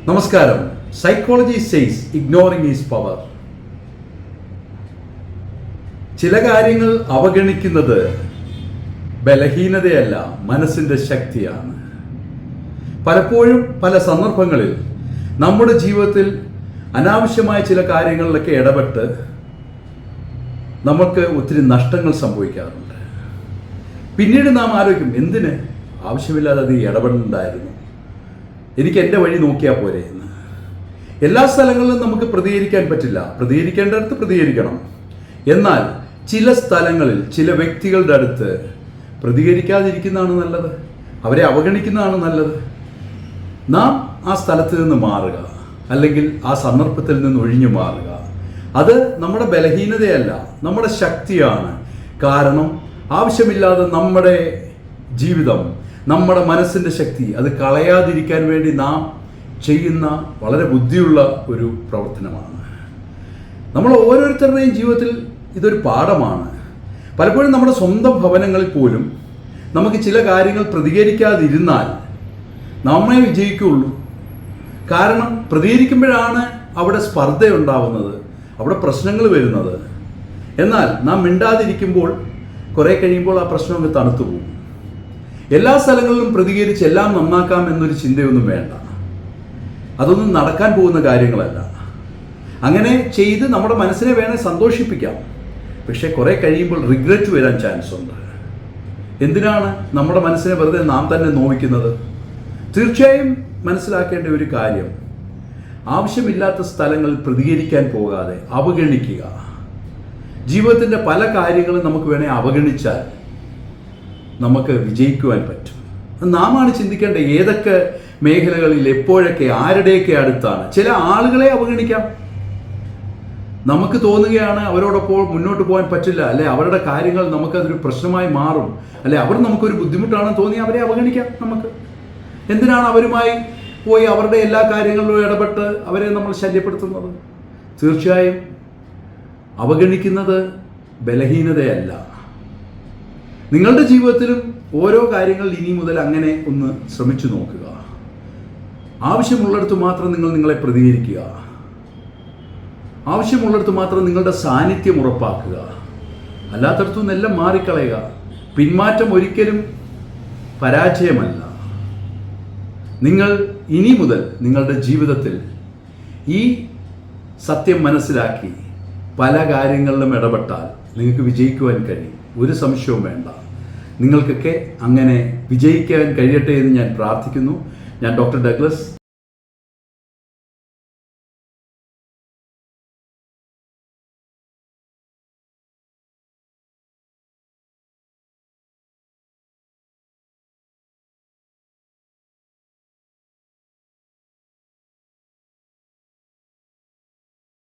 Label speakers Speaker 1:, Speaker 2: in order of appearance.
Speaker 1: നമസ്കാരം. Psychology says ignoring is power. ചില കാര്യങ്ങൾ അവഗണിക്കുന്നത് ബലഹീനതയല്ല, മനസ്സിൻ്റെ ശക്തിയാണ്. പലപ്പോഴും പല സന്ദർഭങ്ങളിൽ നമ്മുടെ ജീവിതത്തിൽ അനാവശ്യമായ ചില കാര്യങ്ങളിലൊക്കെ ഇടപെട്ട് നമുക്ക് ഒത്തിരി നഷ്ടങ്ങൾ സംഭവിക്കാറുണ്ട്. പിന്നീട് നാം ആലോചിക്കും, എന്തിന് ആവശ്യമില്ലാതെ അത് ഇടപെടലുണ്ടായിരുന്നു, എനിക്ക് എൻ്റെ വഴി നോക്കിയാൽ പോരെ എന്ന്. എല്ലാ സ്ഥലങ്ങളിലും നമുക്ക് പ്രതികരിക്കാൻ പറ്റില്ല, പ്രതികരിക്കേണ്ടടുത്ത് പ്രതികരിക്കണം. എന്നാൽ ചില സ്ഥലങ്ങളിൽ ചില വ്യക്തികളുടെ അടുത്ത് പ്രതികരിക്കാതിരിക്കുന്നതാണ് നല്ലത്, അവരെ അവഗണിക്കുന്നതാണ് നല്ലത്. നാം ആ സ്ഥലത്ത് നിന്ന് മാറുക, അല്ലെങ്കിൽ ആ സന്ദർഭത്തിൽ നിന്ന് ഒഴിഞ്ഞു മാറുക. അത് നമ്മുടെ ബലഹീനതയല്ല, നമ്മുടെ ശക്തിയാണ്. കാരണം ആവശ്യമില്ലാതെ നമ്മുടെ ജീവിതം, നമ്മുടെ മനസ്സിൻ്റെ ശക്തി അത് കളയാതിരിക്കാൻ വേണ്ടി നാം ചെയ്യുന്ന വളരെ ബുദ്ധിയുള്ള ഒരു പ്രവർത്തനമാണ്. നമ്മൾ ഓരോരുത്തരുടെയും ജീവിതത്തിൽ ഇതൊരു പാഠമാണ്. പലപ്പോഴും നമ്മുടെ സ്വന്തം ഭവനങ്ങളിൽ പോലും നമുക്ക് ചില കാര്യങ്ങൾ പ്രതികരിക്കാതിരുന്നാൽ നമ്മെ വിജയിക്കുകയുള്ളൂ. കാരണം പ്രതികരിക്കുമ്പോഴാണ് അവിടെ സ്പർദ്ധയുണ്ടാവുന്നത്, അവിടെ പ്രശ്നങ്ങൾ വരുന്നത്. എന്നാൽ നാം മിണ്ടാതിരിക്കുമ്പോൾ കുറേ കഴിയുമ്പോൾ ആ പ്രശ്നം അങ്ങ് തണുത്തു പോകും. എല്ലാ സ്ഥലങ്ങളിലും പ്രതികരിച്ച് എല്ലാം നന്നാക്കാം എന്നൊരു ചിന്തയൊന്നും വേണ്ട. അതൊന്നും നടക്കാൻ പോകുന്ന കാര്യങ്ങളല്ല. അങ്ങനെ ചെയ്ത് നമ്മുടെ മനസ്സിനെ വേണേൽ സന്തോഷിപ്പിക്കാം, പക്ഷേ കുറേ കഴിയുമ്പോൾ റിഗ്രറ്റ് വരാൻ ചാൻസ് ഉണ്ട്. എന്തിനാണ് നമ്മുടെ മനസ്സിനെ വെറുതെ നാം തന്നെ നോവിക്കുന്നത്? തീർച്ചയായും മനസ്സിലാക്കേണ്ട ഒരു കാര്യം, ആവശ്യമില്ലാത്ത സ്ഥലങ്ങളിൽ പ്രതികരിക്കാൻ പോകാതെ അവഗണിക്കുക. ജീവിതത്തിൻ്റെ പല കാര്യങ്ങളും നമുക്ക് വേണേൽ അവഗണിച്ചാൽ നമുക്ക് വിജയിക്കുവാൻ പറ്റും. നാമാണ് ചിന്തിക്കേണ്ടത് ഏതൊക്കെ മേഖലകളിൽ എപ്പോഴൊക്കെ ആരുടെയൊക്കെ അടുത്താണ്. ചില ആളുകളെ അവഗണിക്കാം. നമുക്ക് തോന്നുകയാണ് അവരോടൊപ്പം മുന്നോട്ട് പോകാൻ പറ്റില്ല, അല്ലെ അവരുടെ കാര്യങ്ങൾ നമുക്കതൊരു പ്രശ്നമായി മാറും, അല്ലെ അവർ നമുക്കൊരു ബുദ്ധിമുട്ടാണെന്ന് തോന്നി അവരെ അവഗണിക്കാം. നമുക്ക് എന്തിനാണ് അവരുമായി പോയി അവരുടെ എല്ലാ കാര്യങ്ങളിലും ഇടപെട്ട് അവരെ നമ്മൾ ശല്യപ്പെടുത്തുന്നത്? തീർച്ചയായും അവഗണിക്കുന്നത് ബലഹീനതയല്ല. നിങ്ങളുടെ ജീവിതത്തിലും ഓരോ കാര്യങ്ങൾ ഇനി മുതൽ അങ്ങനെ ഒന്ന് ശ്രമിച്ചു നോക്കുക. ആവശ്യമുള്ളിടത്ത് മാത്രം നിങ്ങളെ പ്രതികരിക്കുക. ആവശ്യമുള്ളിടത്ത് മാത്രം നിങ്ങളുടെ സാന്നിധ്യം ഉറപ്പാക്കുക. അല്ലാത്തടത്തു നിന്നെല്ലാം മാറിക്കളയുക. പിന്മാറ്റം ഒരിക്കലും പരാജയമല്ല. നിങ്ങൾ ഇനി മുതൽ നിങ്ങളുടെ ജീവിതത്തിൽ ഈ സത്യം മനസ്സിലാക്കി പല കാര്യങ്ങളിലും ഇടപെട്ടാൽ നിങ്ങൾക്ക് വിജയിക്കുവാൻ കഴിയും. ഒരു സംശയവും വേണ്ട. നിങ്ങൾക്കൊക്കെ അങ്ങനെ വിജയിക്കാൻ കഴിയട്ടെ എന്ന് ഞാൻ പ്രാർത്ഥിക്കുന്നു. ഞാൻ ഡോക്ടർ ഡഗ്ലസ്,